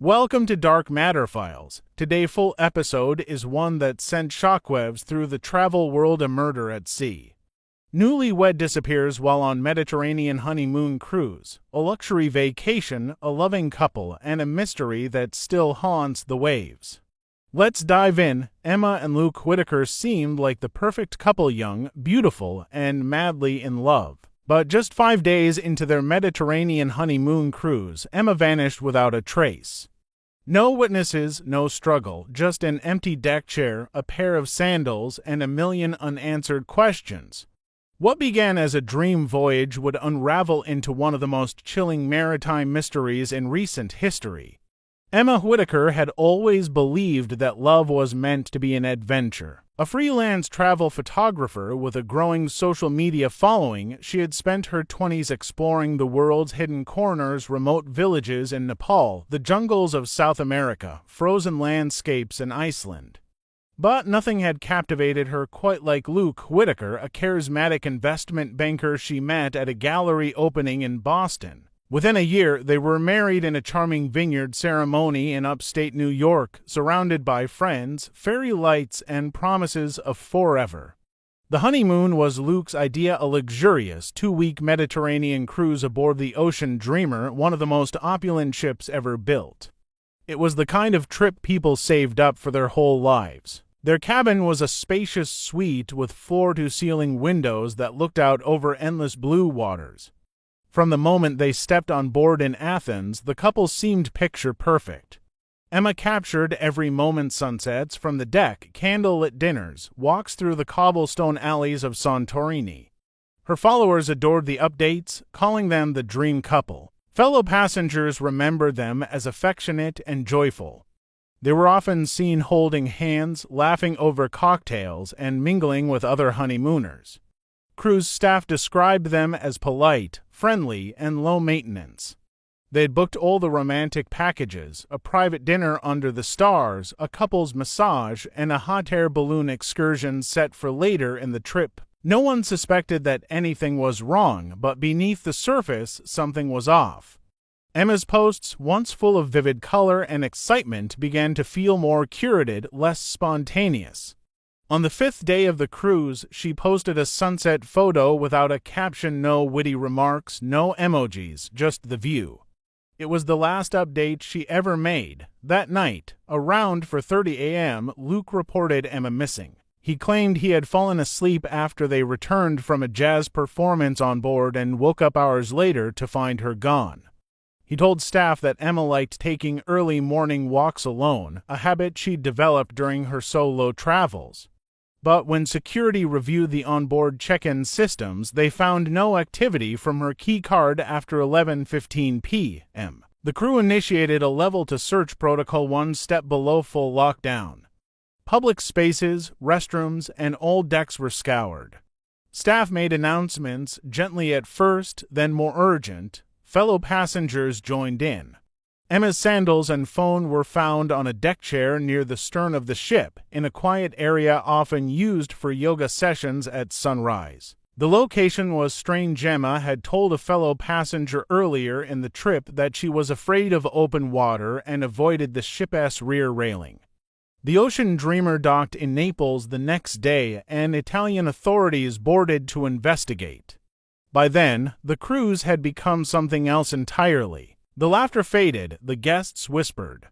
Welcome to Dark Matter Files. Today's full episode is one that sent shockwaves through the travel world. A murder at sea. Newlywed disappears while on Mediterranean honeymoon cruise, a luxury vacation, a loving couple, and a mystery that still haunts the waves. Let's dive in. Emma and Luke Whitaker seemed like the perfect couple, young, beautiful, and madly in love. But just 5 days into their Mediterranean honeymoon cruise, Emma vanished without a trace. No witnesses, no struggle, just an empty deck chair, a pair of sandals, and a million unanswered questions. What began as a dream voyage would unravel into one of the most chilling maritime mysteries in recent history. Emma Whitaker had always believed that love was meant to be an adventure. A freelance travel photographer with a growing social media following, she had spent her 20s exploring the world's hidden corners, remote villages in Nepal, the jungles of South America, frozen landscapes in Iceland. But nothing had captivated her quite like Luke Whitaker, a charismatic investment banker she met at a gallery opening in Boston. Within a year, they were married in a charming vineyard ceremony in upstate New York, surrounded by friends, fairy lights, and promises of forever. The honeymoon was Luke's idea, a luxurious 2-week Mediterranean cruise aboard the Ocean Dreamer, one of the most opulent ships ever built. It was the kind of trip people saved up for their whole lives. Their cabin was a spacious suite with floor-to-ceiling windows that looked out over endless blue waters. From the moment they stepped on board in Athens, the couple seemed picture-perfect. Emma captured every moment: sunsets from the deck, candlelit dinners, walks through the cobblestone alleys of Santorini. Her followers adored the updates, calling them the dream couple. Fellow passengers remembered them as affectionate and joyful. They were often seen holding hands, laughing over cocktails, and mingling with other honeymooners. Cruise staff described them as polite, friendly, and low maintenance. They had booked all the romantic packages: a private dinner under the stars, a couple's massage, and a hot air balloon excursion set for later in the trip. No one suspected that anything was wrong, but beneath the surface, something was off. Emma's posts, once full of vivid color and excitement, began to feel more curated, less spontaneous. On the 5th day of the cruise, she posted a sunset photo without a caption, no witty remarks, no emojis, just the view. It was the last update she ever made. That night, around 4:30 a.m., Luke reported Emma missing. He claimed he had fallen asleep after they returned from a jazz performance on board and woke up hours later to find her gone. He told staff that Emma liked taking early morning walks alone, a habit she'd developed during her solo travels. But when security reviewed the onboard check-in systems, they found no activity from her key card after 11:15 p.m. The crew initiated a level-to-search protocol one step below full lockdown. Public spaces, restrooms, and all decks were scoured. Staff made announcements, gently at first, then more urgent. Fellow passengers joined in. Emma's sandals and phone were found on a deck chair near the stern of the ship, in a quiet area often used for yoga sessions at sunrise. The location was strange. Emma had told a fellow passenger earlier in the trip that she was afraid of open water and avoided the ship's rear railing. The Ocean Dreamer docked in Naples the next day, and Italian authorities boarded to investigate. By then, the cruise had become something else entirely. The laughter faded, the guests whispered.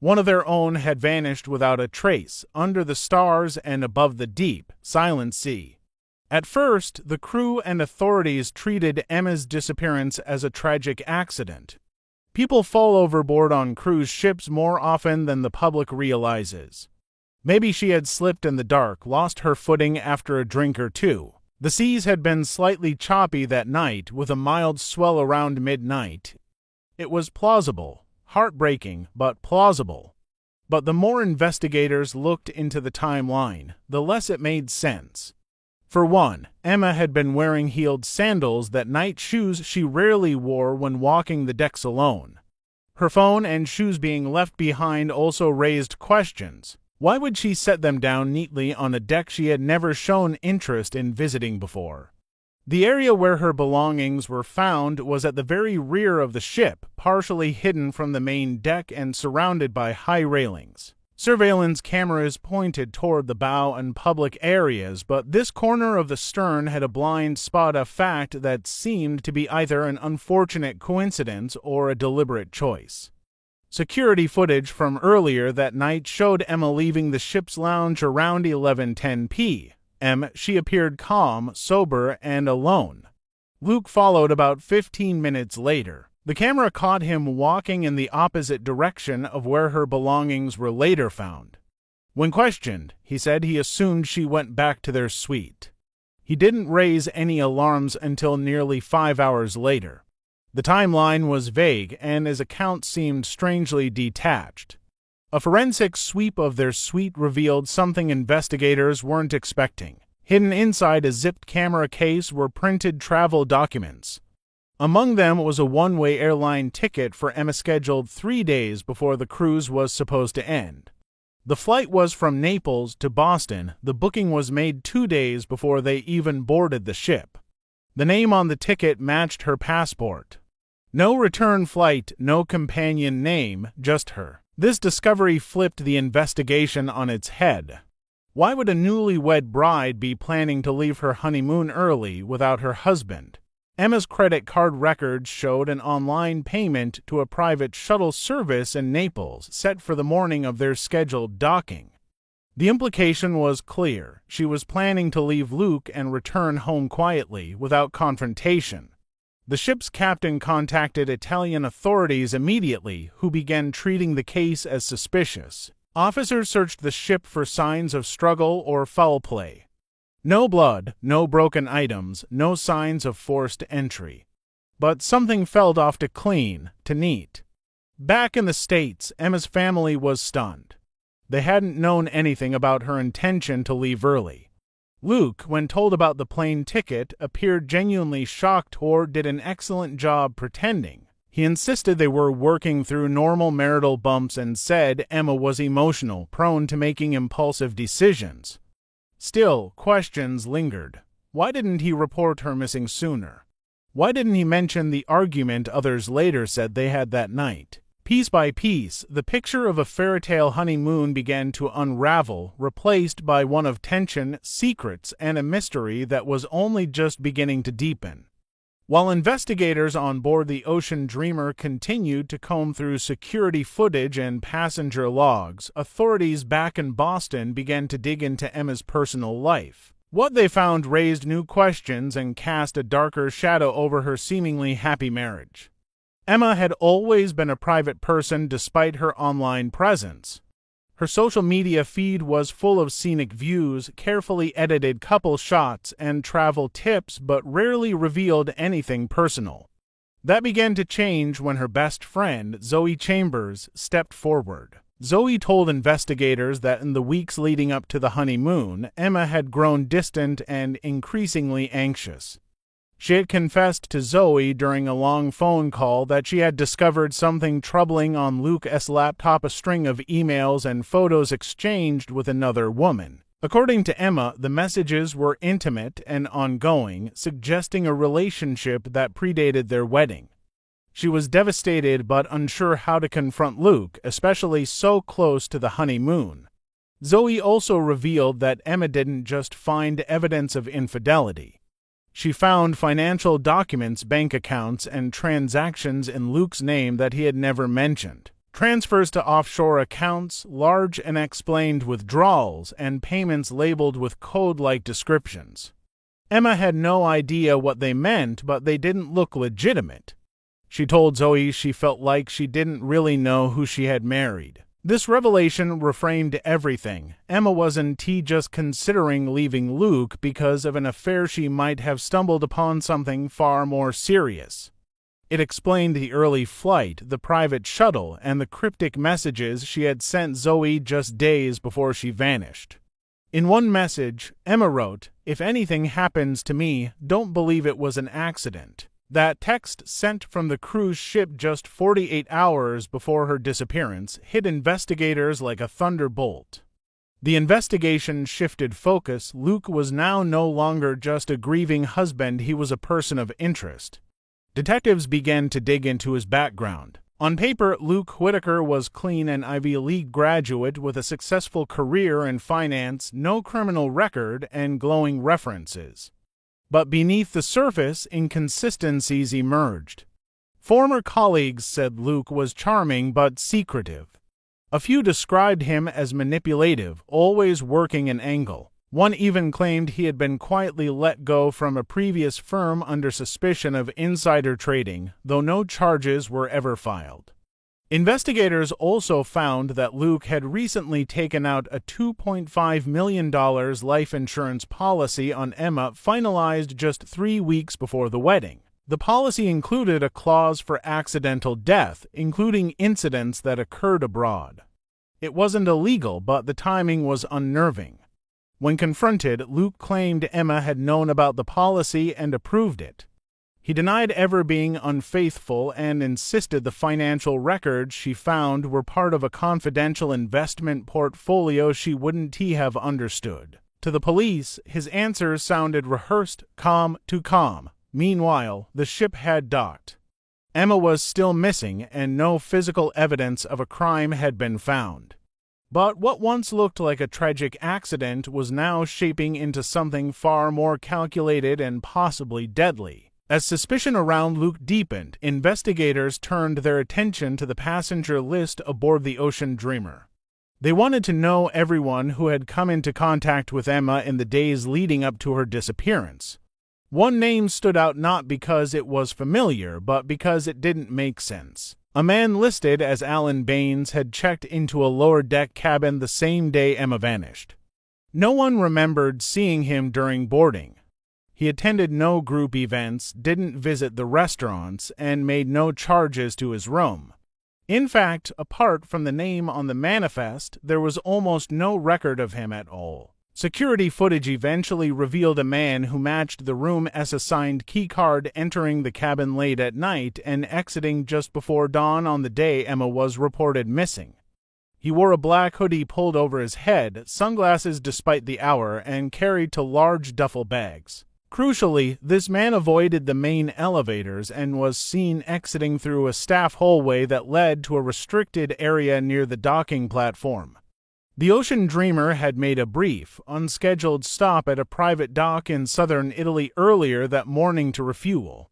One of their own had vanished without a trace, under the stars and above the deep, silent sea. At first, the crew and authorities treated Emma's disappearance as a tragic accident. People fall overboard on cruise ships more often than the public realizes. Maybe she had slipped in the dark, lost her footing after a drink or two. The seas had been slightly choppy that night, with a mild swell around midnight. It was plausible, heartbreaking, but plausible. But the more investigators looked into the timeline, the less it made sense. For one, Emma had been wearing heeled sandals that night, shoes she rarely wore when walking the decks alone. Her phone and shoes being left behind also raised questions. Why would she set them down neatly on a deck she had never shown interest in visiting before? The area where her belongings were found was at the very rear of the ship, partially hidden from the main deck and surrounded by high railings. Surveillance cameras pointed toward the bow and public areas, but this corner of the stern had a blind spot of fact that seemed to be either an unfortunate coincidence or a deliberate choice. Security footage from earlier that night showed Emma leaving the ship's lounge around 11:10 p.m. She appeared calm, sober, and alone. Luke followed about 15 minutes later. The camera caught him walking in the opposite direction of where her belongings were later found. When questioned, he said he assumed she went back to their suite. He didn't raise any alarms until nearly 5 hours later. The timeline was vague, and his account seemed strangely detached. A forensic sweep of their suite revealed something investigators weren't expecting. Hidden inside a zipped camera case were printed travel documents. Among them was a one-way airline ticket for Emma scheduled 3 days before the cruise was supposed to end. The flight was from Naples to Boston. The booking was made 2 days before they even boarded the ship. The name on the ticket matched her passport. No return flight, no companion name, just her. This discovery flipped the investigation on its head. Why would a newlywed bride be planning to leave her honeymoon early without her husband? Emma's credit card records showed an online payment to a private shuttle service in Naples set for the morning of their scheduled docking. The implication was clear. She was planning to leave Luke and return home quietly, without confrontation. The ship's captain contacted Italian authorities immediately, who began treating the case as suspicious. Officers searched the ship for signs of struggle or foul play. No blood, no broken items, no signs of forced entry. But something felt off to clean, to neat. Back in the States, Emma's family was stunned. They hadn't known anything about her intention to leave early. Luke, when told about the plane ticket, appeared genuinely shocked or did an excellent job pretending. He insisted they were working through normal marital bumps and said Emma was emotional, prone to making impulsive decisions. Still, questions lingered. Why didn't he report her missing sooner? Why didn't he mention the argument others later said they had that night? Piece by piece, the picture of a fairy-tale honeymoon began to unravel, replaced by one of tension, secrets, and a mystery that was only just beginning to deepen. While investigators on board the Ocean Dreamer continued to comb through security footage and passenger logs, authorities back in Boston began to dig into Emma's personal life. What they found raised new questions and cast a darker shadow over her seemingly happy marriage. Emma had always been a private person despite her online presence. Her social media feed was full of scenic views, carefully edited couple shots, and travel tips, but rarely revealed anything personal. That began to change when her best friend, Zoe Chambers, stepped forward. Zoe told investigators that in the weeks leading up to the honeymoon, Emma had grown distant and increasingly anxious. She had confessed to Zoe during a long phone call that she had discovered something troubling on Luke's laptop, a string of emails and photos exchanged with another woman. According to Emma, the messages were intimate and ongoing, suggesting a relationship that predated their wedding. She was devastated but unsure how to confront Luke, especially so close to the honeymoon. Zoe also revealed that Emma didn't just find evidence of infidelity. She found financial documents, bank accounts, and transactions in Luke's name that he had never mentioned. Transfers to offshore accounts, large and unexplained withdrawals, and payments labeled with code-like descriptions. Emma had no idea what they meant, but they didn't look legitimate. She told Zoe she felt like she didn't really know who she had married. This revelation reframed everything. Emma wasn't just considering leaving Luke because of an affair. She might have stumbled upon something far more serious. It explained the early flight, the private shuttle, and the cryptic messages she had sent Zoe just days before she vanished. In one message, Emma wrote, "If anything happens to me, don't believe it was an accident." That text, sent from the cruise ship just 48 hours before her disappearance, hit investigators like a thunderbolt. The investigation shifted focus. Luke was now no longer just a grieving husband, he was a person of interest. Detectives began to dig into his background. On paper, Luke Whitaker was clean, an Ivy League graduate with a successful career in finance, no criminal record, and glowing references. But beneath the surface, inconsistencies emerged. Former colleagues said Luke was charming but secretive. A few described him as manipulative, always working an angle. One even claimed he had been quietly let go from a previous firm under suspicion of insider trading, though no charges were ever filed. Investigators also found that Luke had recently taken out a $2.5 million life insurance policy on Emma, finalized just 3 weeks before the wedding. The policy included a clause for accidental death, including incidents that occurred abroad. It wasn't illegal, but the timing was unnerving. When confronted, Luke claimed Emma had known about the policy and approved it. He denied ever being unfaithful and insisted the financial records she found were part of a confidential investment portfolio she wouldn't have understood. To the police, his answers sounded rehearsed, calm to calm. Meanwhile, the ship had docked. Emma was still missing, and no physical evidence of a crime had been found. But what once looked like a tragic accident was now shaping into something far more calculated and possibly deadly. As suspicion around Luke deepened, investigators turned their attention to the passenger list aboard the Ocean Dreamer. They wanted to know everyone who had come into contact with Emma in the days leading up to her disappearance. One name stood out not because it was familiar, but because it didn't make sense. A man listed as Alan Baines had checked into a lower-deck cabin the same day Emma vanished. No one remembered seeing him during boarding. He attended no group events, didn't visit the restaurants, and made no charges to his room. In fact, apart from the name on the manifest, there was almost no record of him at all. Security footage eventually revealed a man who matched the room as assigned keycard, entering the cabin late at night and exiting just before dawn on the day Emma was reported missing. He wore a black hoodie pulled over his head, sunglasses despite the hour, and carried 2 large duffel bags. Crucially, this man avoided the main elevators and was seen exiting through a staff hallway that led to a restricted area near the docking platform. The Ocean Dreamer had made a brief, unscheduled stop at a private dock in southern Italy earlier that morning to refuel.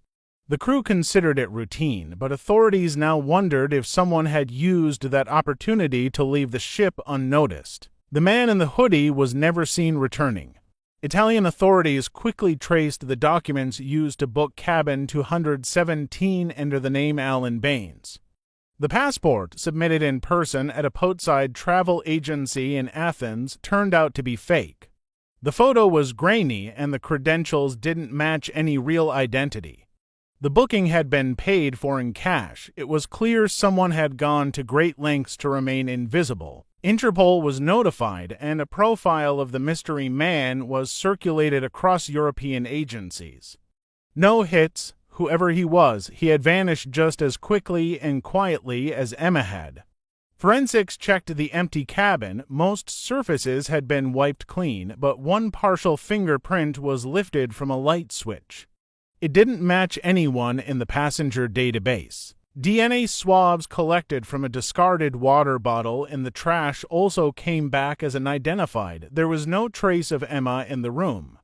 The crew considered it routine, but authorities now wondered if someone had used that opportunity to leave the ship unnoticed. The man in the hoodie was never seen returning. Italian authorities quickly traced the documents used to book cabin 217 under the name Alan Baines. The passport, submitted in person at a portside travel agency in Athens, turned out to be fake. The photo was grainy and the credentials didn't match any real identity. The booking had been paid for in cash. It was clear someone had gone to great lengths to remain invisible. Interpol was notified, and a profile of the mystery man was circulated across European agencies. No hits. Whoever he was, he had vanished just as quickly and quietly as Emma had. Forensics checked the empty cabin. Most surfaces had been wiped clean, but one partial fingerprint was lifted from a light switch. It didn't match anyone in the passenger database. DNA swabs collected from a discarded water bottle in the trash also came back as unidentified. There was no trace of Emma in the room.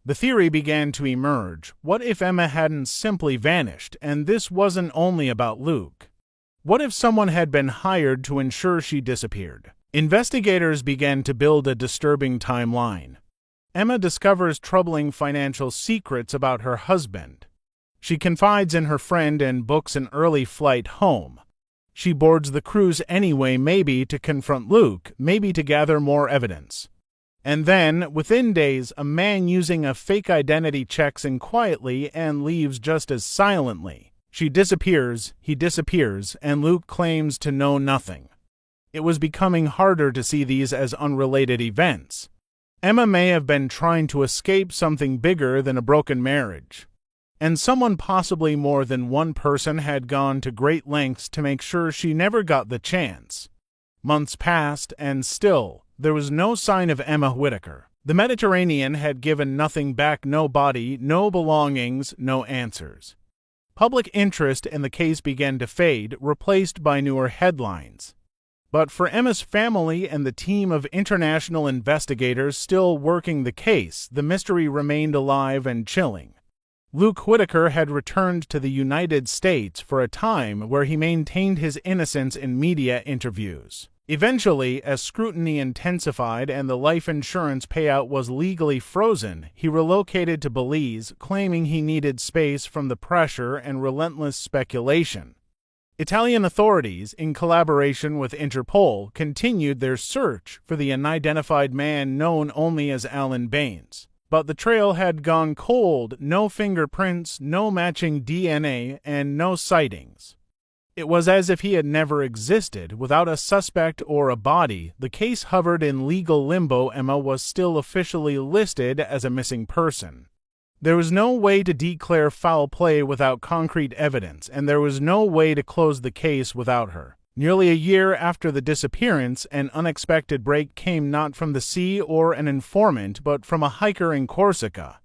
The theory began to emerge. What if Emma hadn't simply vanished, and this wasn't only about Luke? What if someone had been hired to ensure she disappeared? Investigators began to build a disturbing timeline. Emma discovers troubling financial secrets about her husband. She confides in her friend and books an early flight home. She boards the cruise anyway, maybe to confront Luke, maybe to gather more evidence. And then, within days, a man using a fake identity checks in quietly and leaves just as silently. She disappears, he disappears, and Luke claims to know nothing. It was becoming harder to see these as unrelated events. Emma may have been trying to escape something bigger than a broken marriage. And someone, possibly more than one person, had gone to great lengths to make sure she never got the chance. Months passed, and still, there was no sign of Emma Whitaker. The Mediterranean had given nothing back, no body, no belongings, no answers. Public interest in the case began to fade, replaced by newer headlines. But for Emma's family and the team of international investigators still working the case, the mystery remained alive and chilling. Luke Whitaker had returned to the United States for a time where he maintained his innocence in media interviews. Eventually, as scrutiny intensified and the life insurance payout was legally frozen, he relocated to Belize, claiming he needed space from the pressure and relentless speculation. Italian authorities, in collaboration with Interpol, continued their search for the unidentified man known only as Alan Baines. But the trail had gone cold, no fingerprints, no matching DNA, and no sightings. It was as if he had never existed. Without a suspect or a body, the case hovered in legal limbo. Emma was still officially listed as a missing person. There was no way to declare foul play without concrete evidence, and there was no way to close the case without her. Nearly a year after the disappearance, an unexpected break came not from the sea or an informant, but from a hiker in Corsica.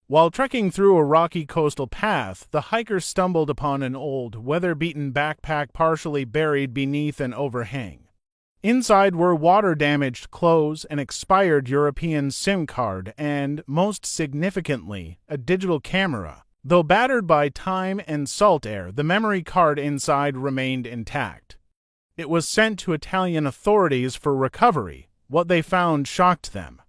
While trekking through a rocky coastal path, the hiker stumbled upon an old, weather-beaten backpack partially buried beneath an overhang. Inside were water-damaged clothes, an expired European SIM card, and, most significantly, a digital camera. Though battered by time and salt air, the memory card inside remained intact. It was sent to Italian authorities for recovery. What they found shocked them.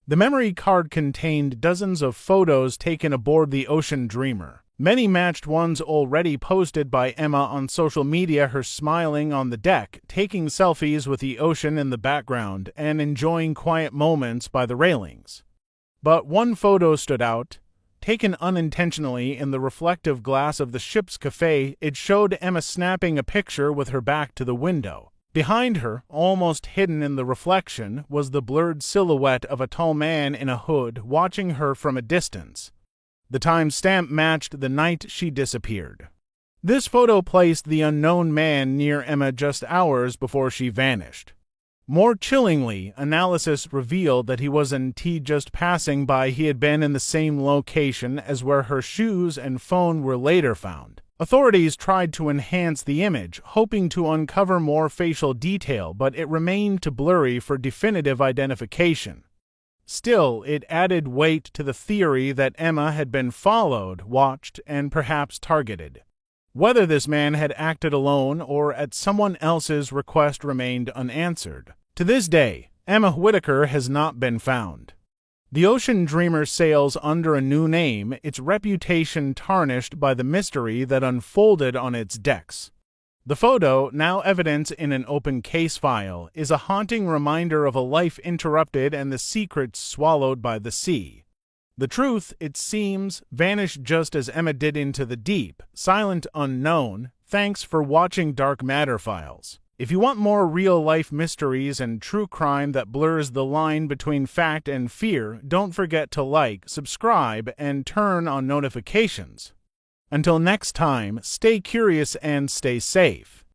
The memory card contained dozens of photos taken aboard the Ocean Dreamer. Many matched ones already posted by Emma on social media, her smiling on the deck, taking selfies with the ocean in the background, and enjoying quiet moments by the railings. But one photo stood out. Taken unintentionally in the reflective glass of the ship's cafe, it showed Emma snapping a picture with her back to the window. Behind her, almost hidden in the reflection, was the blurred silhouette of a tall man in a hood watching her from a distance. The timestamp matched the night she disappeared. This photo placed the unknown man near Emma just hours before she vanished. More chillingly, analysis revealed that he wasn't just passing by. He had been in the same location as where her shoes and phone were later found. Authorities tried to enhance the image, hoping to uncover more facial detail, but it remained too blurry for definitive identification. Still, it added weight to the theory that Emma had been followed, watched, and perhaps targeted. Whether this man had acted alone or at someone else's request remained unanswered. To this day, Emma Whitaker has not been found. The Ocean Dreamer sails under a new name, its reputation tarnished by the mystery that unfolded on its decks. The photo, now evident in an open case file, is a haunting reminder of a life interrupted and the secrets swallowed by the sea. The truth, it seems, vanished just as Emma did into the deep, silent unknown. Thanks for watching Dark Matter Files. If you want more real-life mysteries and true crime that blurs the line between fact and fear, don't forget to like, subscribe, and turn on notifications. Until next time, stay curious and stay safe.